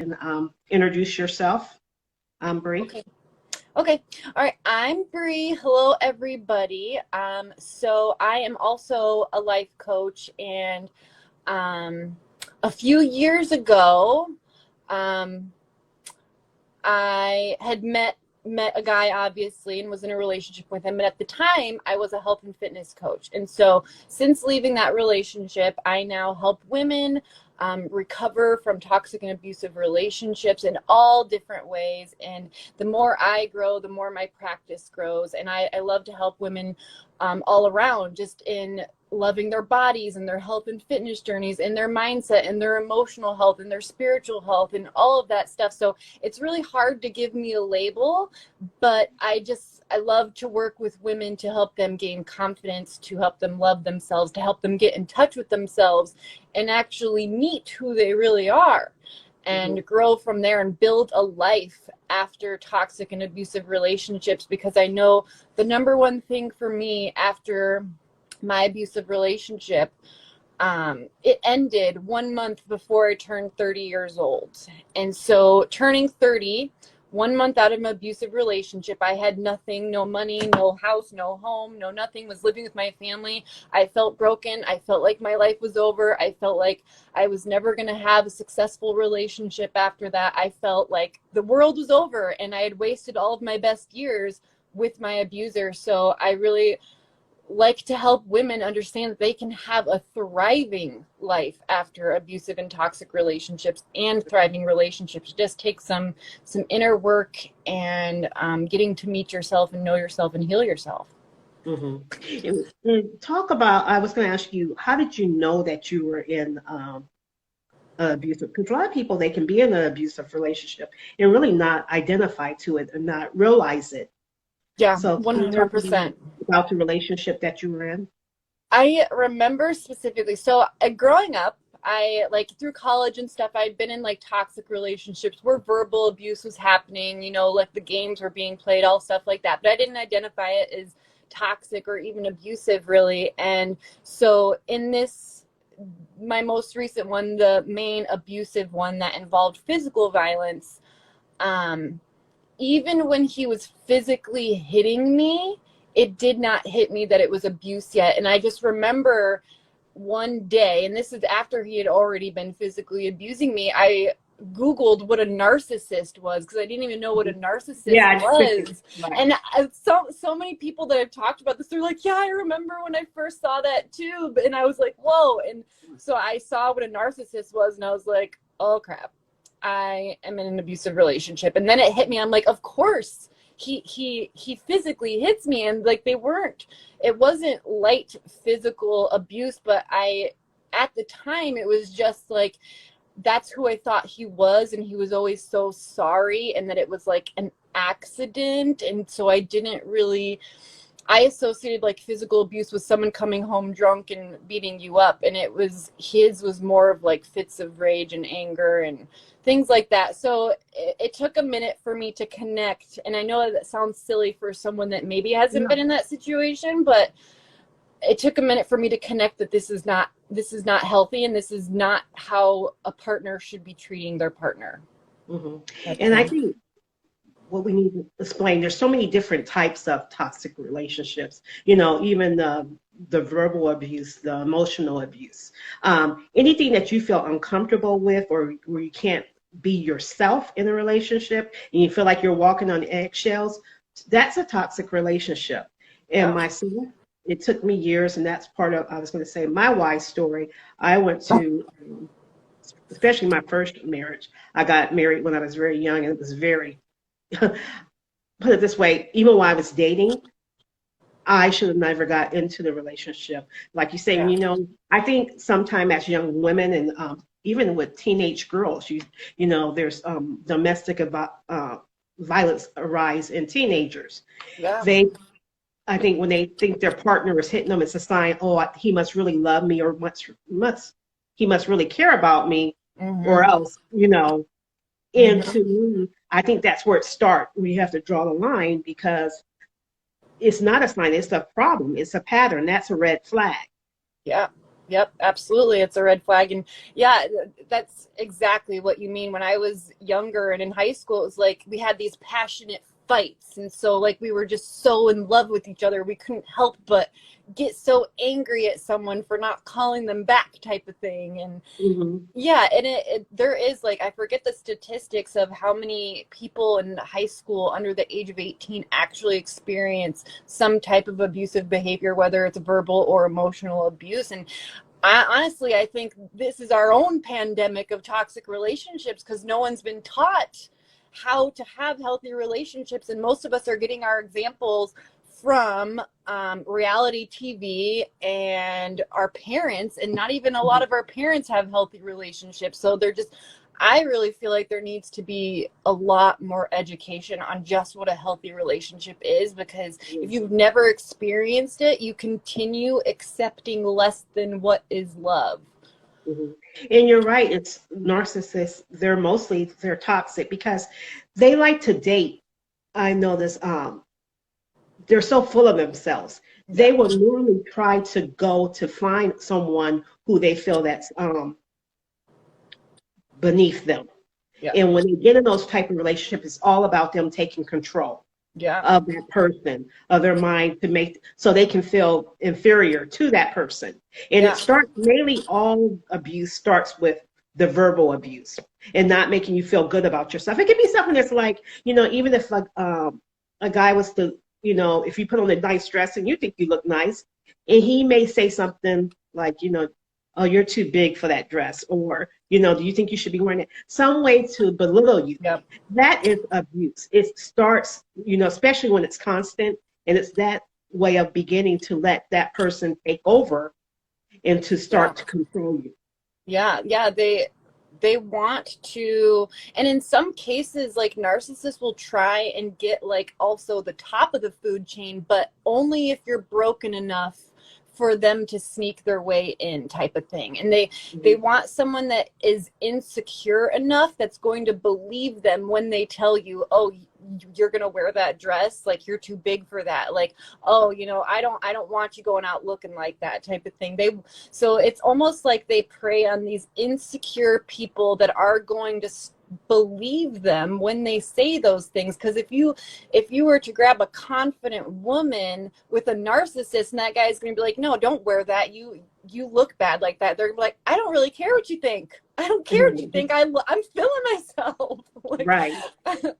and introduce yourself, Bree. Okay. Okay. All right. I'm Bree. Hello, everybody. So I am also a life coach, and um, a few years ago, um, I had met a guy, obviously, and was in a relationship with him. But at the time, I was a health and fitness coach. And so since leaving that relationship, I now help women recover from toxic and abusive relationships in all different ways. And the more I grow, the more my practice grows. And I love to help women all around, just in loving their bodies and their health and fitness journeys and their mindset and their emotional health and their spiritual health and all of that stuff. So it's really hard to give me a label, but I love to work with women to help them gain confidence, to help them love themselves, to help them get in touch with themselves and actually meet who they really are and grow from there and build a life after toxic and abusive relationships. Because I know the number one thing for me after my abusive relationship, it ended 1 month before I turned 30 years old. And so turning 30, 1 month out of an abusive relationship, I had nothing, no money, no house, no home, no nothing, was living with my family. I felt broken. I felt like my life was over. I felt like I was never going to have a successful relationship after that. I felt like the world was over and I had wasted all of my best years with my abuser. So I really like to help women understand that they can have a thriving life after abusive and toxic relationships and thriving relationships. It just takes some inner work and getting to meet yourself and know yourself and heal yourself. And talk about, I was going to ask you, how did you know that you were in abusive? Because a lot of people, they can be in an abusive relationship and really not identify to it and not realize it. Yeah, So can you talk 100%. about the relationship that you were in? I remember specifically, so growing up, I like through college and stuff, I'd been in like toxic relationships where verbal abuse was happening, like the games were being played, all stuff like that. But I didn't identify it as toxic or even abusive, really. And so in this, my most recent one, the main abusive one that involved physical violence, um, even when he was physically hitting me, it did not hit me that it was abuse yet. And I just remember one day, and this is after he had already been physically abusing me, I Googled what a narcissist was because I didn't even know what a narcissist Yeah, was. right. And so many people that have talked about this, they're like, yeah, I remember when I first saw that too. And I was like, whoa. And so I saw what a narcissist was and I was like, oh crap, I am in an abusive relationship. And then it hit me. I'm like, of course he physically hits me. And like, it wasn't light physical abuse, but at the time, it was just like, that's who I thought he was. And he was always so sorry. And that it was like an accident. And so I associated like physical abuse with someone coming home drunk and beating you up. And his was more of like fits of rage and anger and things like that. So it took a minute for me to connect. And I know that sounds silly for someone that maybe hasn't been in that situation, but it took a minute for me to connect that this is not healthy and this is not how a partner should be treating their partner. hmm And I think what we need to explain, there's so many different types of toxic relationships, even the verbal abuse, the emotional abuse, anything that you feel uncomfortable with or where you can't be yourself in a relationship and you feel like you're walking on eggshells, that's a toxic relationship. And Yeah. myself, it took me years, and that's part of, I was going to say, my wife's story. I went to, especially my first marriage, I got married when I was very young, and it was very, put it this way, even while I was dating, I should have never got into the relationship. Like you say, Yeah. I think sometime as young women and even with teenage girls, there's domestic violence arise in teenagers. Yeah. I think when they think their partner is hitting them, it's a sign, oh, he must really love me or he must really care about me or Mm-hmm. else, and Mm-hmm. to me, I think that's where it starts. We have to draw the line because it's not a sign, it's a problem. It's a pattern. That's a red flag. Yeah. Yep, absolutely. It's a red flag. And yeah, that's exactly what you mean. When I was younger and in high school, it was like we had these passionate fights. And so, like, we were just so in love with each other. We couldn't help but get so angry at someone for not calling them back, type of thing. And Mm-hmm. yeah, and there is, like, I forget the statistics of how many people in high school under the age of 18 actually experience some type of abusive behavior, whether it's verbal or emotional abuse. And I think this is our own pandemic of toxic relationships, because no one's been taught how to have healthy relationships. And most of us are getting our examples from reality TV and our parents, and not even a lot of our parents have healthy relationships. So I really feel like there needs to be a lot more education on just what a healthy relationship is, because if you've never experienced it, you continue accepting less than what is love. Mm-hmm. And you're right, it's narcissists, they're toxic because they like to date. I know this, they're so full of themselves. They Yeah. will normally try to go to find someone who they feel that's beneath them. Yeah. And when they get in those type of relationships, it's all about them taking control Yeah. of that person, of their mind, to make so they can feel inferior to that person. And it Yeah. starts mainly, all abuse starts with the verbal abuse and not making you feel good about yourself. It can be something that's like, even if like a guy was to, if you put on a nice dress and you think you look nice, and he may say something like, oh, you're too big for that dress, or, do you think you should be wearing it? Some way to belittle you. Yeah. That is abuse. It starts, especially when it's constant, and it's that way of beginning to let that person take over and to Yeah. start to control you. Yeah. Yeah. They want to, and in some cases, like, narcissists will try and get, like, also the top of the food chain, but only if you're broken enough for them to sneak their way in, type of thing. And they Mm-hmm. want someone that is insecure enough that's going to believe them when they tell you, oh, you're going to wear that dress, like, you're too big for that, like, oh, I don't want you going out looking like that, type of thing. So it's almost like they prey on these insecure people that are going to believe them when they say those things. Because if you were to grab a confident woman with a narcissist, and that guy's going to be like, no, don't wear that, you look bad like that, they're going to be like, I don't really care what you think, I don't care what you think, I'm feeling myself. Like, Right.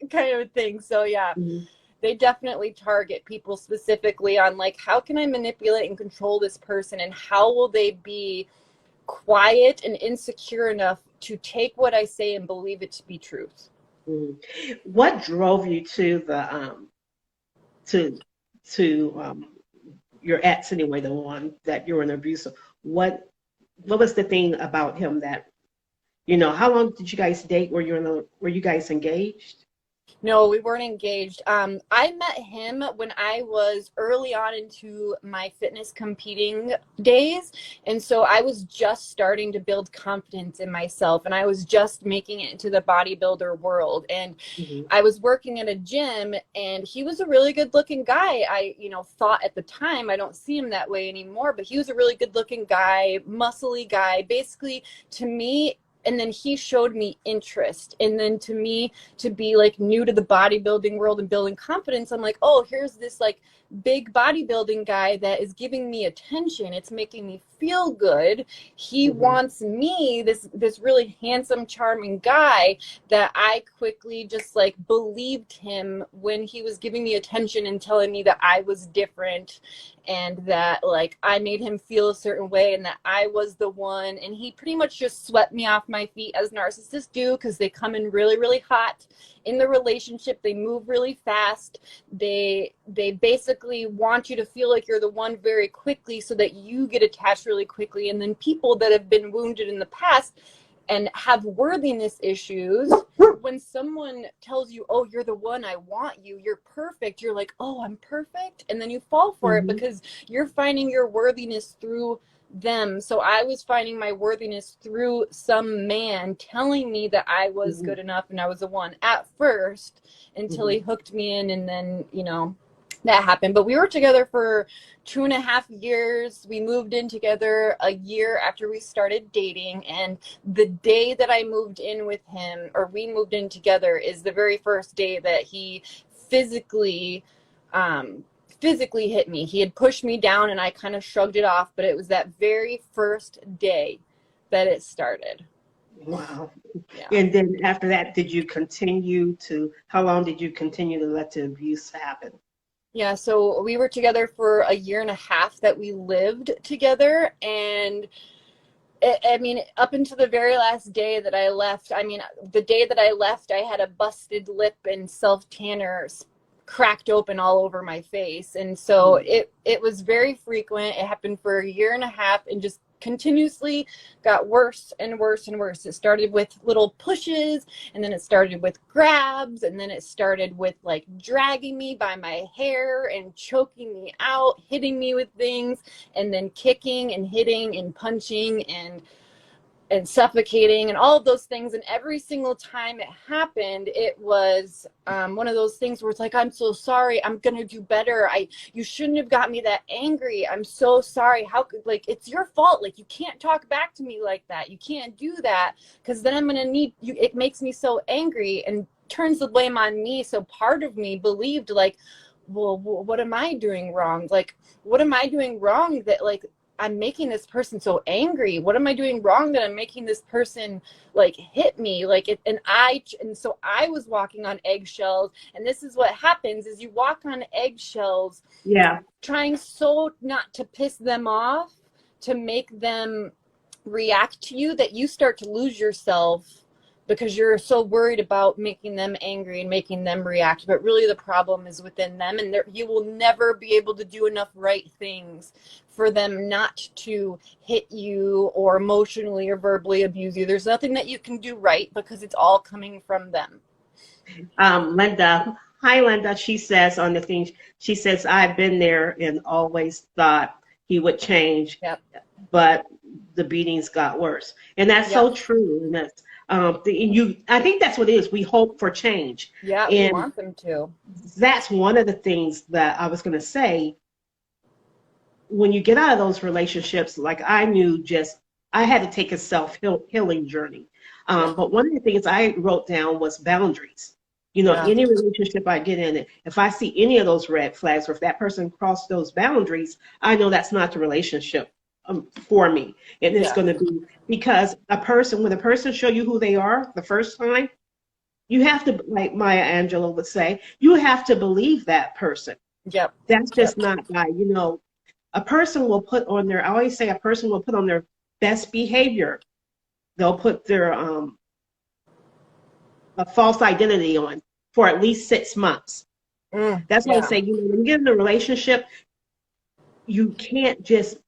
kind of a thing. So yeah, Mm-hmm. they definitely target people specifically on, like, how can I manipulate and control this person, and how will they be quiet and insecure enough to take what I say and believe it to be truth. Mm-hmm. What drove you to the to your ex anyway, the one that you were in abuse of? What was the thing about him that, how long did you guys date? Were you guys engaged? No, we weren't engaged. I met him when I was early on into my fitness competing days. And so I was just starting to build confidence in myself, and I was just making it into the bodybuilder world. And Mm-hmm. I was working at a gym, and he was a really good looking guy. I, thought at the time, I don't see him that way anymore, but he was a really good looking guy, muscly guy, basically, to me. And then he showed me interest. And then to me, to be, like, new to the bodybuilding world and building confidence, I'm like, oh, here's this, like, big bodybuilding guy that is giving me attention. It's making me feel good. He Mm-hmm. wants me, this really handsome, charming guy, that I quickly just, like, believed him when he was giving me attention and telling me that I was different, and that, like, I made him feel a certain way, and that I was the one. And he pretty much just swept me off my feet, as narcissists do, because they come in really, really hot in the relationship. They move really fast. They basically want you to feel like you're the one very quickly, so that you get attached really quickly. And then people that have been wounded in the past and have worthiness issues, when someone tells you, oh, you're the one, I want you, you're perfect, you're like, oh, I'm perfect, and then you fall for it Mm-hmm. because you're finding your worthiness through them. So I was finding my worthiness through some man telling me that I was Mm-hmm. good enough and I was the one at first, until Mm-hmm. he hooked me in. And then, that happened. But we were together for 2.5 years. We moved in together a year after we started dating. And the day that I moved in with him, or we moved in together, is the very first day that he physically physically hit me. He had pushed me down and I kind of shrugged it off, but it was that very first day that it started. Wow. Yeah. And then after that, how long did you continue to let the abuse happen? Yeah, so we were together for a year and a half that we lived together. And I mean, up until the very last day that I left, I mean, the day that I left, I had a busted lip and self-tanner cracked open all over my face. And so it was very frequent. It happened for a year and a half and just continuously got worse and worse and worse. It started with little pushes, and then it started with grabs, and then it started with like dragging me by my hair and choking me out, hitting me with things, and then kicking and hitting and punching and suffocating and all of those things. And every single time it happened, it was one of those things where it's like, I'm so sorry, I'm gonna do better, you shouldn't have got me that angry, I'm so sorry, how could, like, it's your fault, like, you can't talk back to me like that, you can't do that, because then I'm gonna need you. It makes me so angry and turns the blame on me. So part of me believed, like, well, what am I doing wrong? Like, what am I doing wrong that, like, I'm making this person so angry? What am I doing wrong that I'm making this person like hit me? Like it, and so I was walking on eggshells. And this is what happens: is you walk on eggshells, Yeah. trying so not to piss them off, to make them react to you, that you start to lose yourself because you're so worried about making them angry and making them react. But really the problem is within them, and you will never be able to do enough right things for them not to hit you or emotionally or verbally abuse you. There's nothing that you can do right because it's all coming from them. Linda, hi Linda. She says on the thing, she says, I've been there and always thought he would change, Yep. but the beatings got worse. And that's so true. And that's I think that's what it is. We hope for change. Yeah, we And want them to. that's one of the things that I was going to say. When you get out of those relationships, like I had to take a self-healing journey. But one of the things I wrote down was boundaries. Any relationship I get in, if I see any of those red flags, or if that person crossed those boundaries, I know that's not the relationship for me. And it's going to be, because when a person show you who they are the first time, you have to, like Maya Angelou would say, you have to believe that person. Yep. That's just not by, a person will put on their, I always say a person will put on their best behavior. They'll put their a false identity on for at least 6 months. That's why I say, when you get in a relationship, you can't just,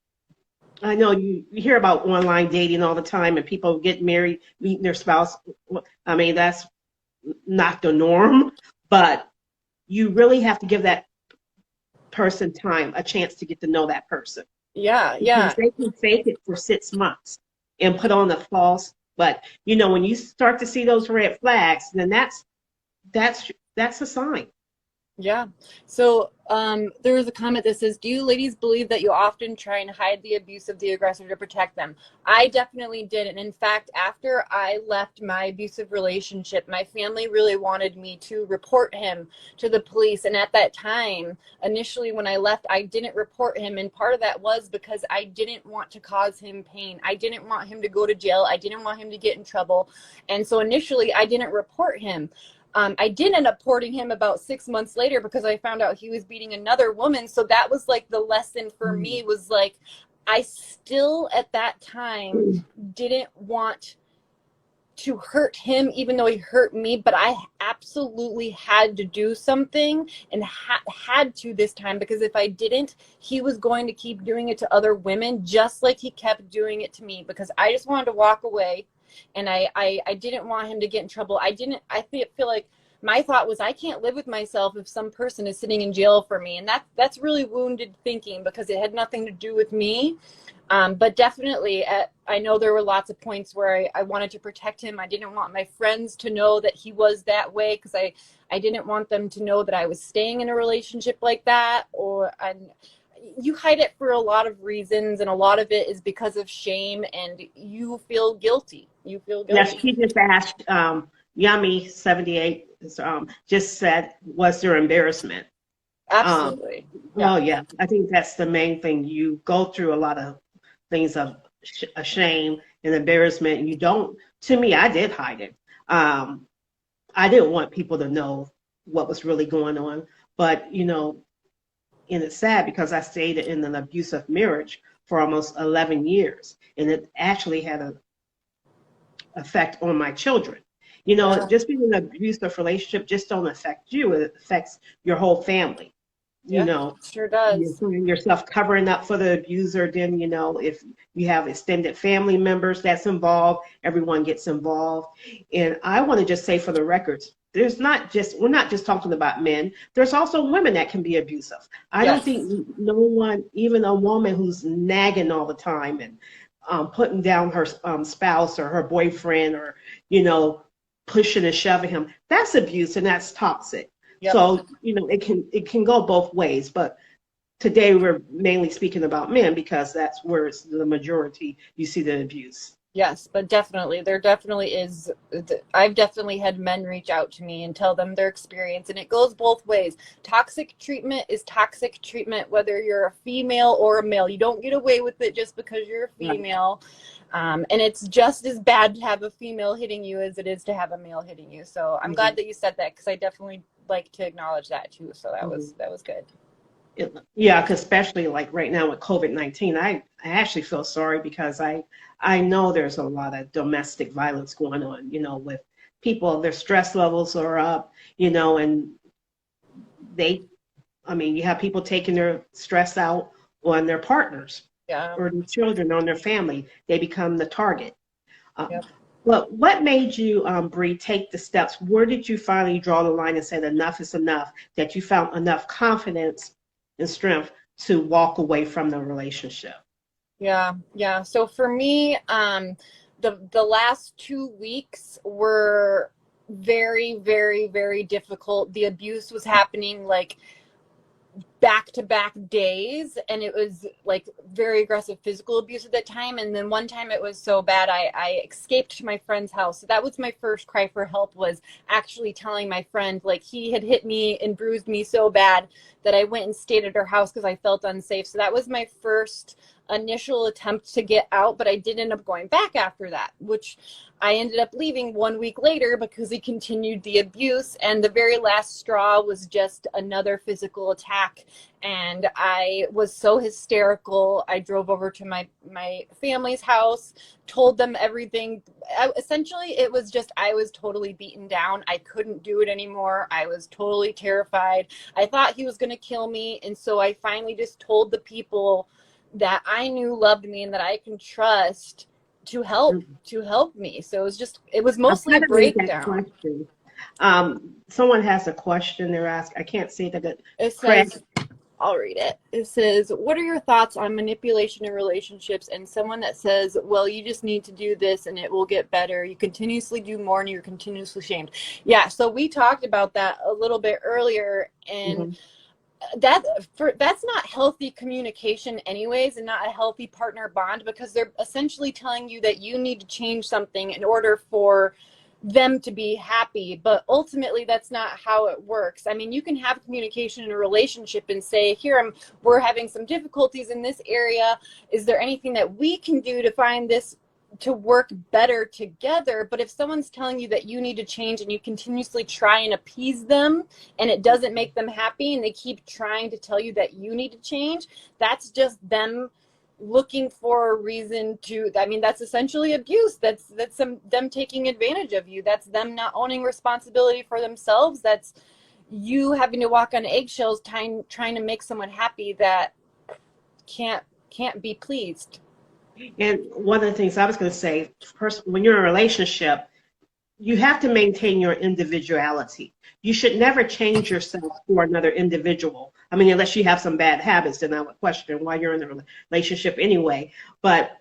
I know you hear about online dating all the time and people get married, meeting their spouse. I mean, that's not the norm, but you really have to give that person time, a chance to get to know that person. Yeah. Because they can fake it for 6 months and put on the false. But when you start to see those red flags, then that's a sign. Yeah. So there was a comment that says, do you ladies believe that you often try and hide the abuse of the aggressor to protect them? I definitely did. And in fact, after I left my abusive relationship, my family really wanted me to report him to the police. And at that time, initially when I left, I didn't report him. And part of that was because I didn't want to cause him pain. I didn't want him to go to jail. I didn't want him to get in trouble. And so initially I didn't report him. I did end up reporting him about 6 months later because I found out he was beating another woman. So that was like the lesson for me, was like, I still at that time didn't want to hurt him, even though he hurt me, but I absolutely had to do something, and had to this time, because if I didn't, he was going to keep doing it to other women, just like he kept doing it to me, because I just wanted to walk away. And I didn't want him to get in trouble. I feel like my thought was, I can't live with myself if some person is sitting in jail for me. And that's really wounded thinking, because it had nothing to do with me. But definitely, I know there were lots of points where I wanted to protect him. I didn't want my friends to know that he was that way, because I didn't want them to know that I was staying in a relationship like that. And you hide it for a lot of reasons, and a lot of it is because of shame, and you feel guilty. You feel Yes, guilty. she just asked, Yummy 78 just said, was there embarrassment? Um, Absolutely. Yeah. oh, yeah, I think that's the main thing. You go through a lot of things of shame and embarrassment, and you don't, to me, I did hide it. I didn't want people to know what was really going on, but, and it's sad because I stayed in an abusive marriage for almost 11 years, and it actually had an effect on my children. Yeah. Just being in an abusive relationship just don't affect you. It affects your whole family. You Yeah. know, Sure you does. find yourself covering up for the abuser. Then, if you have extended family members that's involved, everyone gets involved. And I want to just say for the records, we're not just talking about men. There's also women that can be abusive. I don't Yes. think no one, even a woman who's nagging all the time and putting down her spouse or her boyfriend, or, pushing and shoving him, that's abuse and that's toxic. Yep. So, it can go both ways, but today we're mainly speaking about men because that's where it's the majority you see the abuse. Yes, but definitely, there definitely is. I've definitely had men reach out to me and tell them their experience, and it goes both ways. Toxic treatment is toxic treatment, whether you're a female or a male. You don't get away with it just because you're a Right. female. And it's just as bad to have a female hitting you as it is to have a male hitting you. So I'm glad Mhm. that you said that, because I definitely like to acknowledge that too. So Mhm. that was good. Yeah, 'cause especially like right now with COVID-19, I actually feel sorry because I know there's a lot of domestic violence going on, with people, their stress levels are up, and they, I mean, you have people taking their stress out on their partners Yeah. or their children, on their family. They become the target. Um, Yep. but what made you, Bree, take the steps? Where did you finally draw the line and said enough is enough, that you found enough confidence and strength to walk away from the relationship? Yeah, yeah. So for me, the last 2 weeks were very, very, very difficult. The abuse was happening like back to back days, and it was like very aggressive physical abuse at that time. And then one time it was so bad, I escaped to my friend's house. So that was my first cry for help, was actually telling my friend, like, he had hit me and bruised me so bad that I went and stayed at her house because I felt unsafe. So that was my first initial attempt to get out, but I did end up going back after that, which I ended up leaving 1 week later because he continued the abuse. And the very last straw was just another physical attack. And I was so hysterical. I drove over to my family's house, told them everything. Essentially, it was just, I was totally beaten down. I couldn't do it anymore. I was totally terrified. I thought he was going to kill me. And so I finally just told the people that I knew loved me and that I can trust to help me. So it was I'm mostly a trying to read that breakdown. question. Someone has a question they're asking. I can't see that. It Craig. says, I'll read it. It says, what are your thoughts on manipulation in relationships? And someone that says, well, you just need to do this and it will get better. You continuously do more and you're continuously shamed. Yeah, so we talked about that a little bit earlier, and Mhm. that's not healthy communication anyways, and not a healthy partner bond, because they're essentially telling you that you need to change something in order for them to be happy. But ultimately that's not how it works. I mean, you can have communication in a relationship and say, we're having some difficulties in this area, is there anything that we can do to find this to work better together? But if someone's telling you that you need to change and you continuously try and appease them and it doesn't make them happy, and they keep trying to tell you that you need to change, that's just them looking for a reason to, I mean, that's essentially abuse. That's them taking advantage of you. That's them not owning responsibility for themselves. That's you having to walk on eggshells trying to make someone happy that can't be pleased. And one of the things I was going to say, first, when you're in a relationship, you have to maintain your individuality. You should never change yourself for another individual. I mean, unless you have some bad habits, then I would question why you're in the relationship anyway. But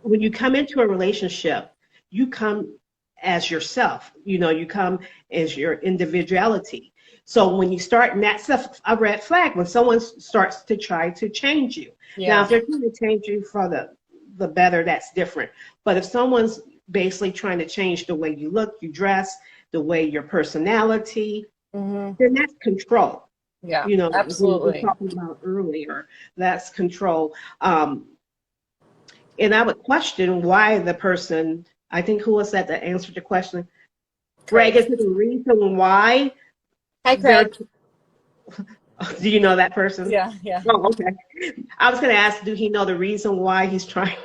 when you come into a relationship, you come as yourself. You come as your individuality. So when you start, and that's a red flag when someone starts to try to change you. Now, Yeah. if they're trying to change you for the better, that's different. But if someone's basically trying to change the way you look, you dress, the way your personality, then that's control. Yeah, As we were absolutely. talking about earlier, that's control. And I would question why the person, I think who was that answered the question? Greg, Craig. is there a reason why Hi, they're, Craig. do you know that person? Yeah, yeah. Oh, okay. I was going to ask, do he know the reason why he's trying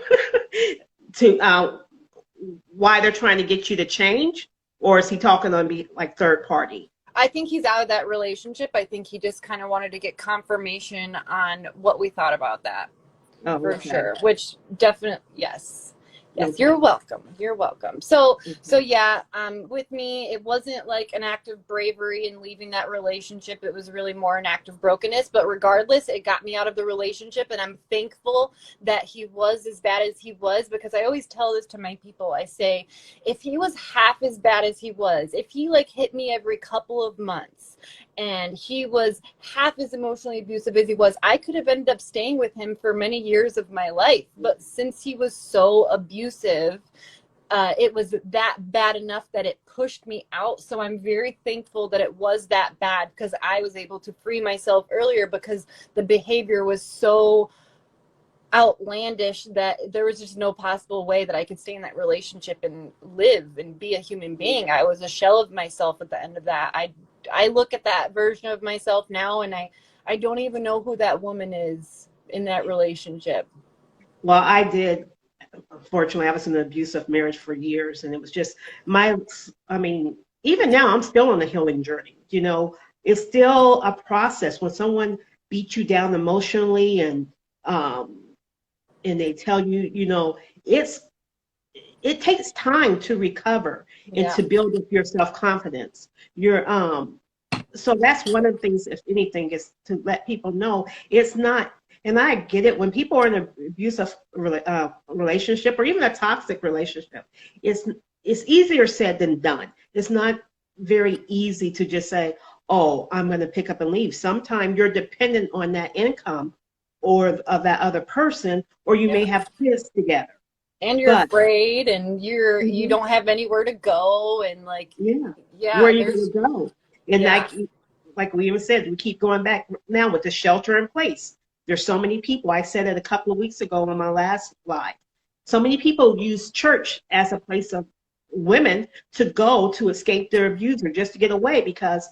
to, why they're trying to get you to change? Or is he talking on be like third party? I think he's out of that relationship. I think he just kind of wanted to get confirmation on what we thought about that. Oh, For okay. sure. Which definitely, yes. Yes, Okay. you're welcome. You're welcome. So Okay. yeah, with me, it wasn't like an act of bravery in leaving that relationship. It was really more an act of brokenness. But regardless, it got me out of the relationship, and I'm thankful that he was as bad as he was, because I always tell this to my people. I say, if he was half as bad as he was, if he like hit me every couple of months, and he was half as emotionally abusive as he was, I could have ended up staying with him for many years of my life. But since he was so abusive, it was that bad enough that it pushed me out. So I'm very thankful that it was that bad, because I was able to free myself earlier, because the behavior was so outlandish that there was just no possible way that I could stay in that relationship and live and be a human being. I was a shell of myself at the end of that. I look at that version of myself now, and I don't even know who that woman is in that relationship. Well, I did. Unfortunately, I was in an abusive marriage for years, and it was just I mean, even now, I'm still on the healing journey. It's still a process when someone beats you down emotionally um, and they tell you, it takes time to recover and Yeah. to build up your self-confidence. So that's one of the things, if anything, is to let people know it's not, and I get it, when people are in an abusive relationship or even a toxic relationship, it's, it's easier said than done. It's not very easy to just say, oh, I'm going to pick up and leave. Sometimes you're dependent on that income or of that other person, or you may Yeah. have kids together. And you're But afraid, and you mhm, don't have anywhere to go, and like, yeah, where yeah, are you there's, going to go? And yeah. like we even said, we keep going back now with the shelter in place. There's so many people. I said it a couple of weeks ago on my last live. So many people use church as a place of women to go to escape their abuser, just to get away, because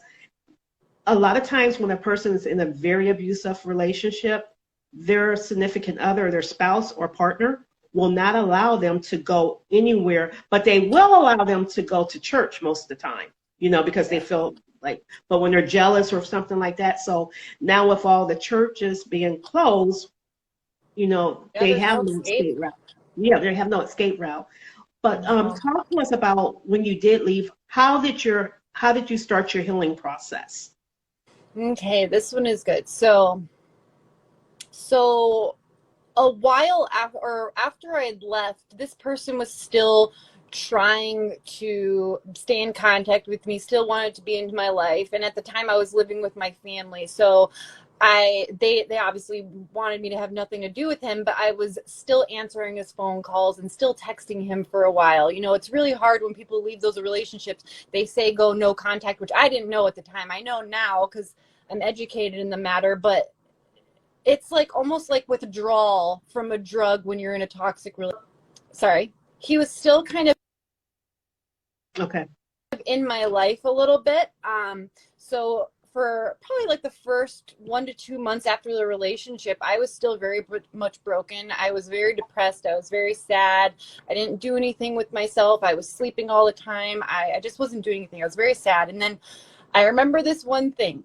a lot of times when a person is in a very abusive relationship, their significant other, their spouse or partner, will not allow them to go anywhere, but they will allow them to go to church most of the time, because they Yeah. feel like, but when they're jealous or something like that. So now with all the churches being closed, Yeah, they there's have no no escape. escape route. Yeah, they have no escape route. But No. talk to us about when you did leave, how did you start your healing process? Okay, this one is good. So a while after, or after I had left, this person was still trying to stay in contact with me, still wanted to be into my life. And at the time I was living with my family. So they obviously wanted me to have nothing to do with him, but I was still answering his phone calls and still texting him for a while. It's really hard when people leave those relationships. They say go no contact, which I didn't know at the time. I know now because I'm educated in the matter, but it's like almost like withdrawal from a drug when you're in a toxic relationship. Sorry. He was still kind of Okay. in my life a little bit. So for probably like the first 1 to 2 months after the relationship, I was still very much broken. I was very depressed. I was very sad. I didn't do anything with myself. I was sleeping all the time. I just wasn't doing anything. I was very sad. And then I remember this one thing,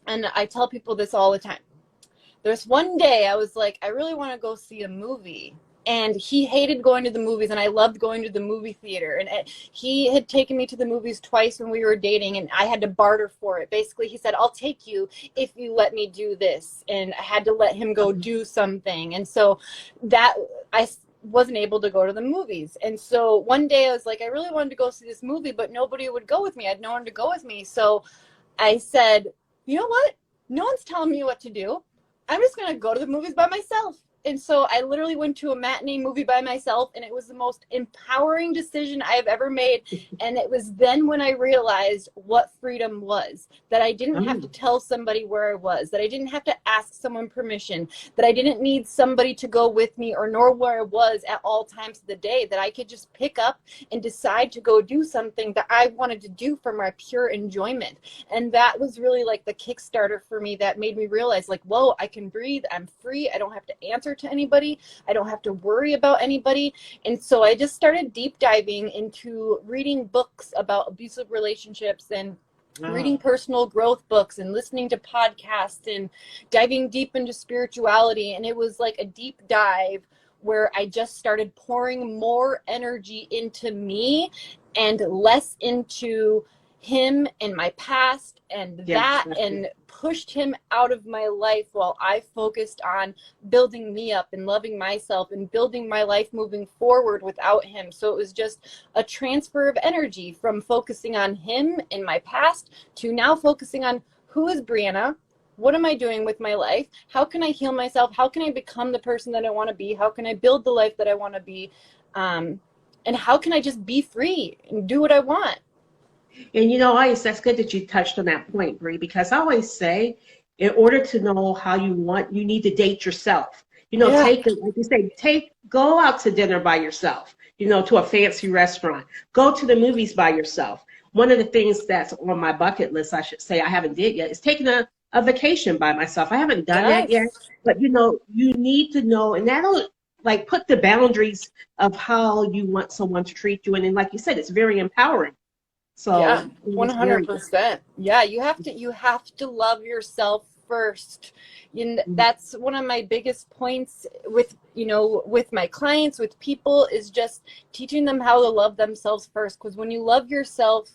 and I tell people this all the time. There's one day I was like, I really want to go see a movie. And he hated going to the movies, and I loved going to the movie theater. And he had taken me to the movies twice when we were dating, and I had to barter for it. Basically, he said, I'll take you if you let me do this. And I had to let him go do something. And so that I wasn't able to go to the movies. And so one day I was like, I really wanted to go see this movie, but nobody would go with me. I had no one to go with me. So I said, you know what? No one's telling me what to do. I'm just going to go to the movies by myself. And so I literally went to a matinee movie by myself, and it was the most empowering decision I have ever made. And it was then when I realized what freedom was, that I didn't have to tell somebody where I was, that I didn't have to ask someone permission, that I didn't need somebody to go with me or nor where I was at all times of the day, that I could just pick up and decide to go do something that I wanted to do for my pure enjoyment. And that was really like the Kickstarter for me that made me realize, like, whoa, I can breathe. I'm free. I don't have to answer to anybody. I don't have to worry about anybody. And so I just started deep diving into reading books about abusive relationships and reading personal growth books and listening to podcasts and diving deep into spirituality. And it was like a deep dive where I just started pouring more energy into me and less into him and my past and that, and pushed him out of my life while I focused on building me up and loving myself and building my life moving forward without him. So it was just a transfer of energy from focusing on him and my past to now focusing on who is Brianna, what am I doing with my life, how can I heal myself, how can I become the person that I want to be, how can I build the life that I want to be, and how can I just be free and do what I want. And you know, that's good that you touched on that point, Bree, because I always say, in order to know how you want, you need to date yourself. You know, like you say, go out to dinner by yourself, you know, to a fancy restaurant, go to the movies by yourself. One of the things that's on my bucket list, I should say, I haven't did yet, is taking a vacation by myself. I haven't done that yet, but you know, you need to know, and that'll like put the boundaries of how you want someone to treat you. And then, like you said, it's very empowering. So yeah, 100%. Yeah, you have to love yourself first. And that's one of my biggest points with, you know, with my clients, with people, is just teaching them how to love themselves first. Because when you love yourself,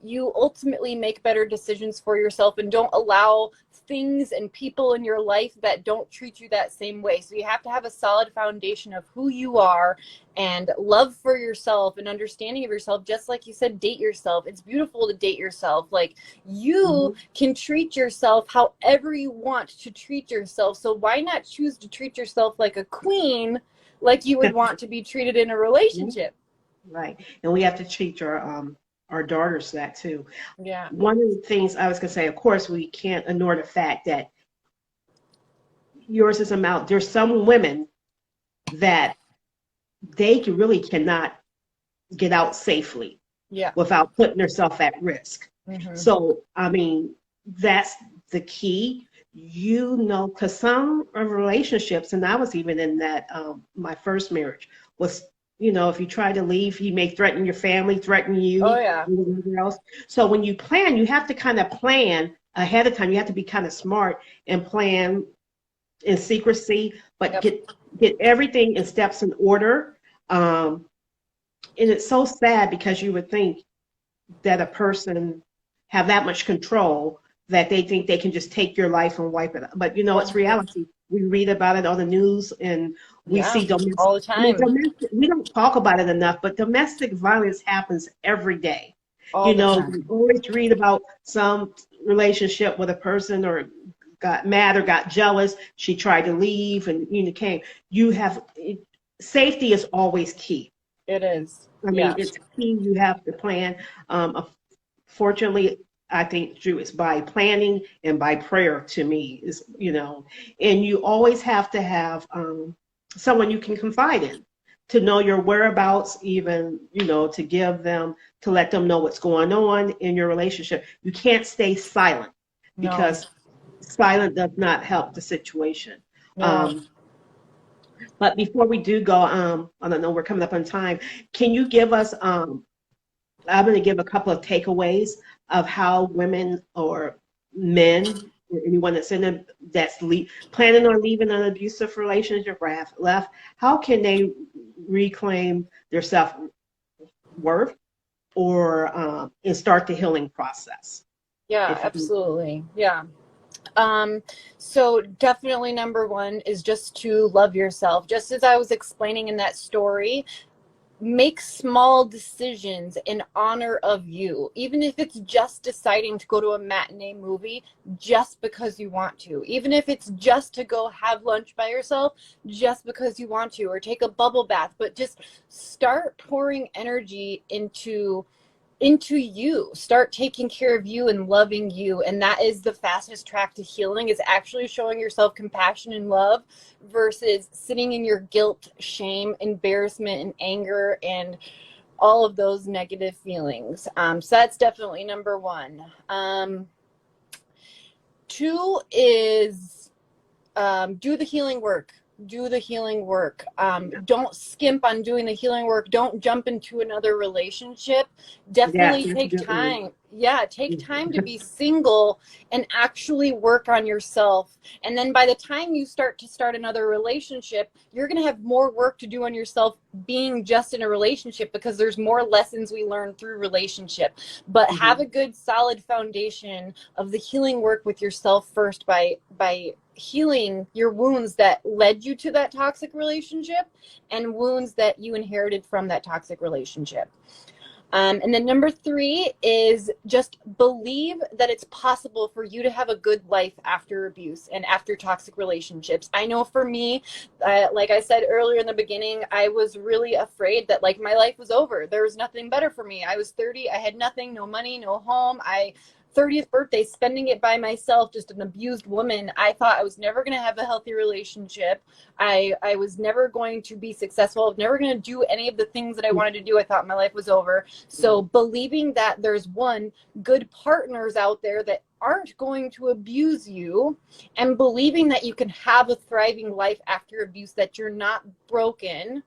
you ultimately make better decisions for yourself and don't allow things and people in your life that don't treat you that same way. So you have to have a solid foundation of who you are and love for yourself and understanding of yourself. Just like you said, date yourself. It's beautiful to date yourself. Like, you can treat yourself however you want to treat yourself. So why not choose to treat yourself like a queen, like you would want to be treated in a relationship? Right. And we have to treat our daughters that too. Yeah. One of the things I was going to say, of course, we can't ignore the fact that yours is a mouth. There's some women that they really cannot get out safely without putting themselves at risk. So, I mean, that's the key. You know, because some relationships, and I was even in that, my first marriage was, you know, if you try to leave, he may threaten your family, threaten you. Else. So when you plan, you have to kind of plan ahead of time. You have to be kind of smart and plan in secrecy, but get everything in steps in order. And it's so sad because you would think that a person have that much control that they think they can just take your life and wipe it out. But, you know, it's reality. We read about it on the news, and we see domestic, all the time. I mean, we don't talk about it enough, but domestic violence happens every day. You know, we always read about some relationship with a person or got mad or got jealous. She tried to leave and came. Safety is always key. It is. I mean, it's key. You have to plan. Fortunately, I think, Drew, it's by planning and by prayer to me, is, you know, and you always have to have someone you can confide in, to know your whereabouts, even, you know, to let them know what's going on in your relationship. You can't stay silent, because silent does not help the situation. But before we do go, I don't know, we're coming up on time. Can you give us, I'm going to give a couple of takeaways of how women or men or anyone that's planning on leaving an abusive relationship or have left, how can they reclaim their self-worth or and start the healing process? Yeah, If you can. absolutely. Yeah. So definitely number one is just to love yourself. Just as I was explaining in that story, make small decisions in honor of you, even if it's just deciding to go to a matinee movie just because you want to, even if it's just to go have lunch by yourself just because you want to, or take a bubble bath, but just start pouring energy into you. Start taking care of you and loving you, and that is the fastest track to healing, is actually showing yourself compassion and love versus sitting in your guilt, shame, embarrassment, and anger and all of those negative feelings. So that's definitely number one. Two is do the healing work. Do the healing work. Don't skimp on doing the healing work. Don't jump into another relationship. Yes, Definitely that's a take good one. time. Yeah, take time to be single and actually work on yourself. And then by the time you start another relationship, you're going to have more work to do on yourself being just in a relationship, because there's more lessons we learn through relationship. But have a good solid foundation of the healing work with yourself first, by healing your wounds that led you to that toxic relationship and wounds that you inherited from that toxic relationship. And then number three is just believe that it's possible for you to have a good life after abuse and after toxic relationships. I know for me, like I said earlier in the beginning, I was really afraid that like my life was over. There was nothing better for me. I was 30. I had nothing, no money, no home. 30th birthday, spending it by myself, just an abused woman. I thought I was never going to have a healthy relationship. I was never going to be successful. I was never going to do any of the things that I wanted to do. I thought my life was over. So believing that there's good partners out there that aren't going to abuse you, and believing that you can have a thriving life after abuse, that you're not broken,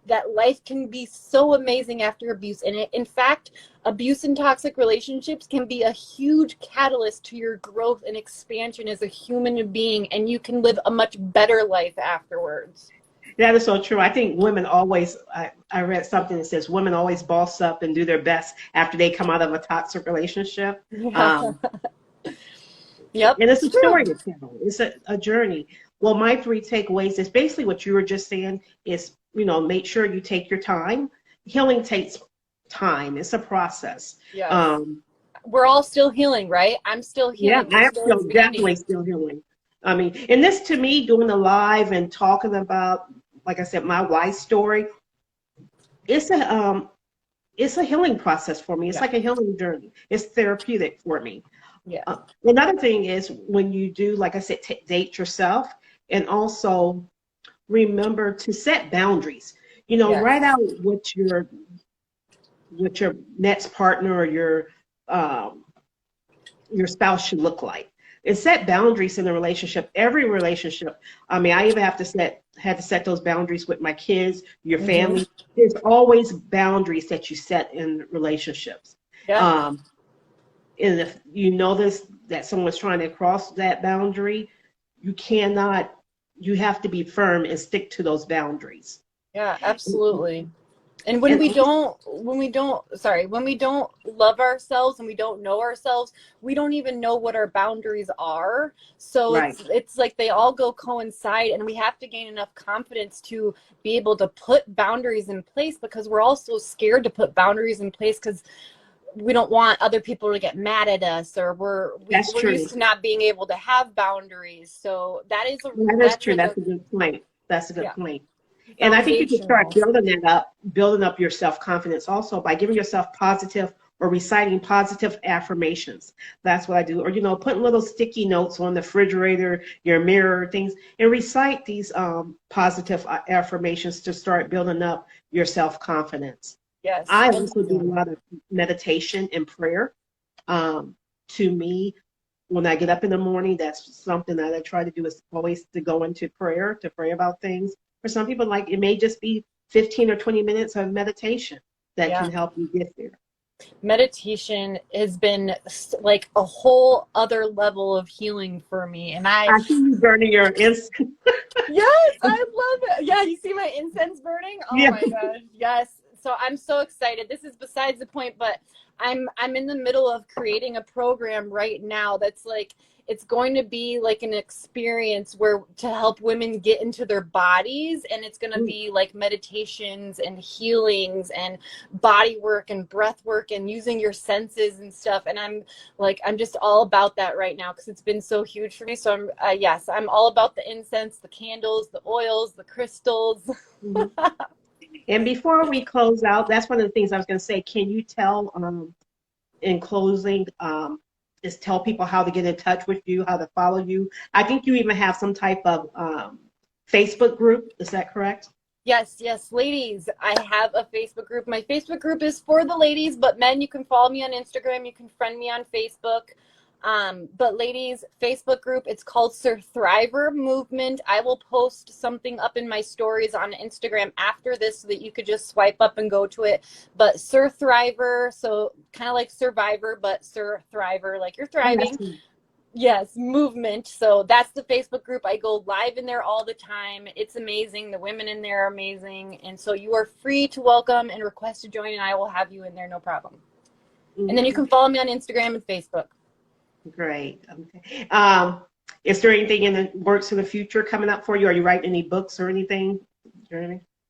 that life can be so amazing after abuse. And in fact, abuse and toxic relationships can be a huge catalyst to your growth and expansion as a human being, and you can live a much better life afterwards. That is so true. I think women always, I read something that says women always boss up and do their best after they come out of a toxic relationship. Yeah. Yep, And it's it's a true. story to tell. It's a journey. Well, my three takeaways is basically what you were just saying is, make sure you take your time. Healing takes time. It's a process. Yes. We're all still healing, right? I'm still healing. I We're am still still definitely expanding. still healing. I mean, and this to me, doing the live and talking about, like I said, my wife's story, it's a healing process for me. It's like a healing journey. It's therapeutic for me. Yeah. Another thing is when you do, like I said, date yourself, and also remember to set boundaries. Write out what your next partner or your spouse should look like, and set boundaries in the relationship. Every relationship. I mean, I even had to set those boundaries with my kids, your family. There's always boundaries that you set in relationships. Yeah. And if you notice that someone's trying to cross that boundary, you have to be firm and stick to those boundaries. Yeah, absolutely. And when we don't love ourselves and we don't know ourselves, we don't even know what our boundaries are. So Right. it's like they all coincide, and we have to gain enough confidence to be able to put boundaries in place, because we're also scared to put boundaries in place because we don't want other people to get mad at us, or we're used to not being able to have boundaries. So that is true. That's a good point. That's a good point. And I think you can start building up your self-confidence also by giving yourself positive or reciting positive affirmations. That's what I do. Or, putting little sticky notes on the refrigerator, your mirror, things, and recite these positive affirmations to start building up your self-confidence. Yes. I also do a lot of meditation and prayer. To me, when I get up in the morning, that's something that I try to do, is always to go into prayer, to pray about things. For some people, like, it may just be 15 or 20 minutes of meditation that can help you get there. Meditation has been like a whole other level of healing for me. And I see you burning your incense. yes, I love it. Yeah, you see my incense burning? Oh Yeah. my gosh. Yes. So I'm so excited. This is besides the point, but I'm in the middle of creating a program right now that's like it's going to be like an experience where to help women get into their bodies, and it's going to be like meditations and healings and body work and breath work and using your senses and stuff. And I'm just all about that right now because it's been so huge for me. So yes, I'm all about the incense, the candles, the oils, the crystals. Mm-hmm. And before we close out, that's one of the things I was going to say. Can you tell, in closing, is tell people how to get in touch with you, how to follow you? I think you even have some type of Facebook group. Is that correct? Yes, yes, ladies, I have a Facebook group. My Facebook group is for the ladies, but men, you can follow me on Instagram. You can friend me on Facebook. But ladies, Facebook group, it's called Sir Thriver Movement. I will post something up in my stories on Instagram after this so that you could just swipe up and go to it. But Sir Thriver, so kind of like Survivor, but Sir Thriver, like you're Oh, thriving. Yes, movement. So that's the Facebook group. I go live in there all the time. It's amazing. The women in there are amazing. And so you are free to welcome and request to join, and I will have you in there, no problem. And then you can follow me on Instagram and Facebook. Great. Okay. Is there anything in the works in the future coming up for you? Are you writing any books or anything?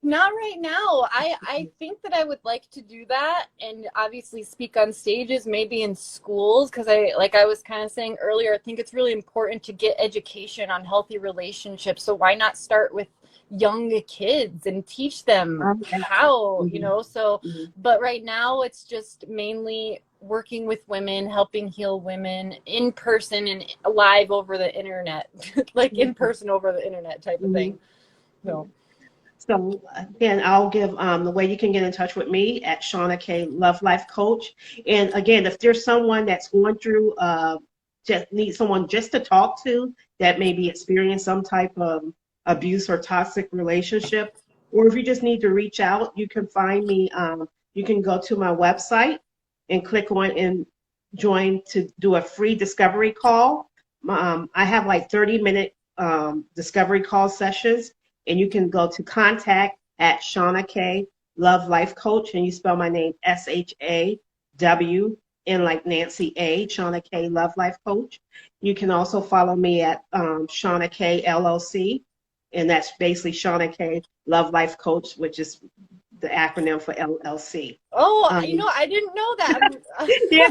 Not right now. I think that I would like to do that and obviously speak on stages, maybe in schools, because like I was kind of saying earlier, I think it's really important to get education on healthy relationships. So why not start with young kids and teach them how, you know? So, but right now it's just mainly working with women, helping heal women in person and live over the internet, like in person over the internet type of thing. So again, I'll give the way you can get in touch with me at Shauna K Love Life Coach. And again, if there's someone that's going through, just needs someone just to talk to that maybe experienced some type of abuse or toxic relationship, or if you just need to reach out, you can find me. You can go to my website and click on and join to do a free discovery call. I have like 30-minute discovery call sessions. And you can go to contact at Shauna K Love Life Coach, and you spell my name SHAW N like Nancy A, Shauna K Love Life Coach. You can also follow me at Shauna K LLC, and that's basically Shauna K Love Life Coach, which is the acronym for LLC. Oh, you know, I didn't know that. Yeah.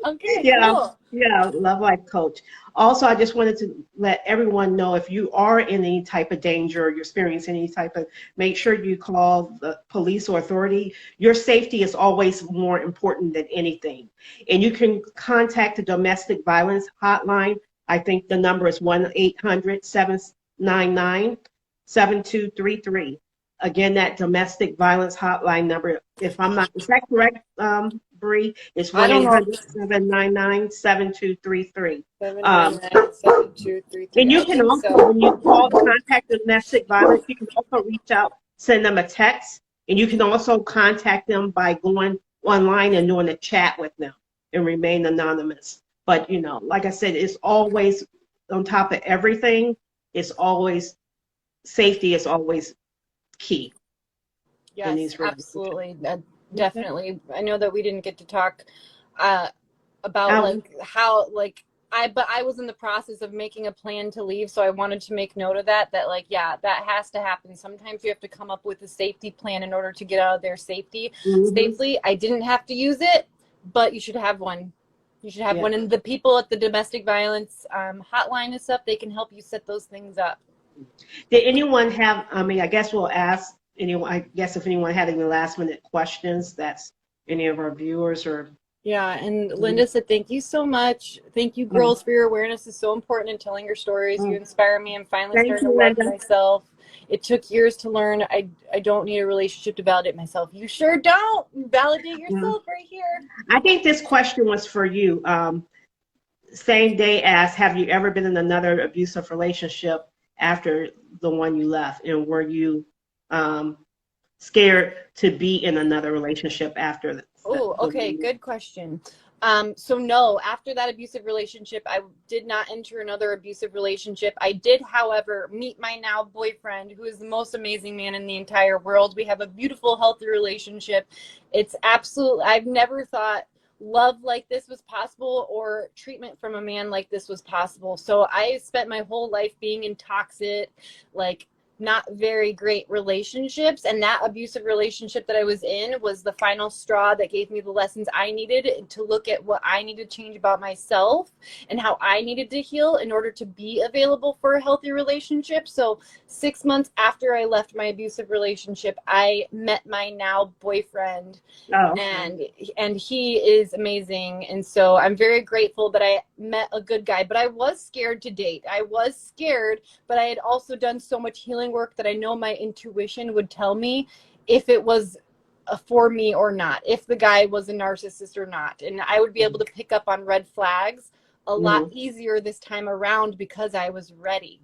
Okay, Yeah, cool. yeah, Love Life Coach. Also, I just wanted to let everyone know if you are in any type of danger or you're experiencing any type of, make sure you call the police or authority. Your safety is always more important than anything. And you can contact the domestic violence hotline. I think the number is 1-800-799-7233. Again, that domestic violence hotline number, if I'm not, is that correct, Bree? It's 1-800-799-7233. 799-7233. And you can also, when you call contact domestic violence, you can also reach out, send them a text, and you can also contact them by going online and doing a chat with them and remain anonymous. But, you know, like I said, it's always on top of everything. It's always, safety is always key. Yes, absolutely. Definitely. I know that we didn't get to talk about like how like but I was in the process of making a plan to leave, so I wanted to make note of that like, yeah, that has to happen. Sometimes you have to come up with a safety plan in order to get out of there safely. I didn't have to use it, but you should have one. You should have one, and the people at the domestic violence hotline and stuff, they can help you set those things up. Did anyone have, I mean, I guess we'll ask anyone, I guess if anyone had any last minute questions, that's any of our viewers or. Yeah, and Linda said, thank you so much. Thank you, girls, for your awareness is so important in telling your stories. You inspire me. I'm finally starting to love myself. It took years to learn. I don't need a relationship to validate myself. You sure don't. Validate yourself right here. I think this question was for you. Same day as, have you ever been in another abusive relationship after the one you left? And were you scared to be in another relationship after Oh, okay. Good question. So no, after that abusive relationship, I did not enter another abusive relationship. I did, however, meet my now boyfriend, who is the most amazing man in the entire world. We have a beautiful, healthy relationship. It's absolutely, I've never thought love like this was possible or treatment from a man like this was possible. So I spent my whole life being in toxic, like not very great relationships, and that abusive relationship that I was in was the final straw that gave me the lessons I needed to look at what I needed to change about myself and how I needed to heal in order to be available for a healthy relationship. So 6 months after I left my abusive relationship, I met my now boyfriend. Oh, And he is amazing, and so I'm very grateful that I met a good guy. But I was scared to date. I was scared, but I had also done so much healing work that I know my intuition would tell me if it was for me or not, if the guy was a narcissist or not, and I would be able to pick up on red flags a lot easier this time around because I was ready.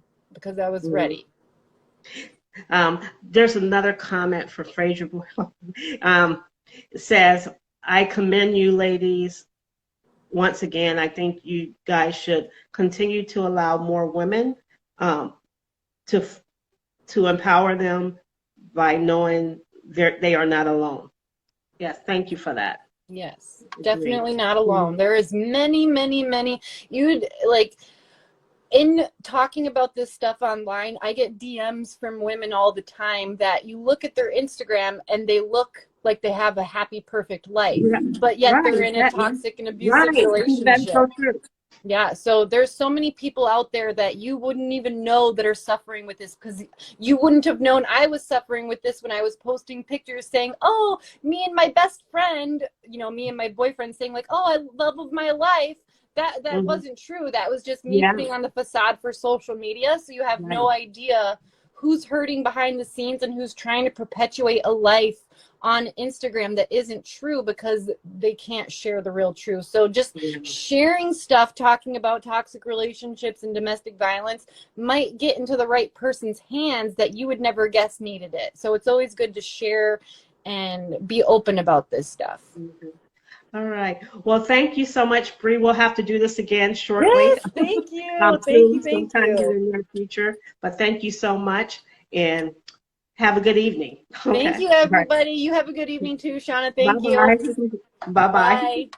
There's another comment for Fraser Boyle. It says, I commend you ladies. Once again, I think you guys should continue to allow more women to empower them by knowing they are not alone. Yes, thank you for that. Yes, definitely not alone. There is many. You'd like, in talking about this stuff online, I get DMs from women all the time that you look at their Instagram and they look like they have a happy, perfect life, but yet they're in a toxic and abusive relationship. That's so true. Yeah, so there's so many people out there that you wouldn't even know that are suffering with this, because you wouldn't have known I was suffering with this when I was posting pictures saying, oh, me and my best friend, me and my boyfriend saying like, oh, I love of my life. That wasn't true. That was just me putting on the facade for social media. So you have no idea who's hurting behind the scenes and who's trying to perpetuate a life on Instagram that isn't true because they can't share the real truth. So just sharing stuff, talking about toxic relationships and domestic violence might get into the right person's hands that you would never guess needed it. So it's always good to share and be open about this stuff. All right. Well, thank you so much, Bree. We'll have to do this again shortly. Yes, thank you. Thank you. Sometime in the near future. But thank you so much, and have a good evening. Thank you, everybody. You have a good evening too, Shauna. Thank you. Bye-bye. Bye-bye. Bye.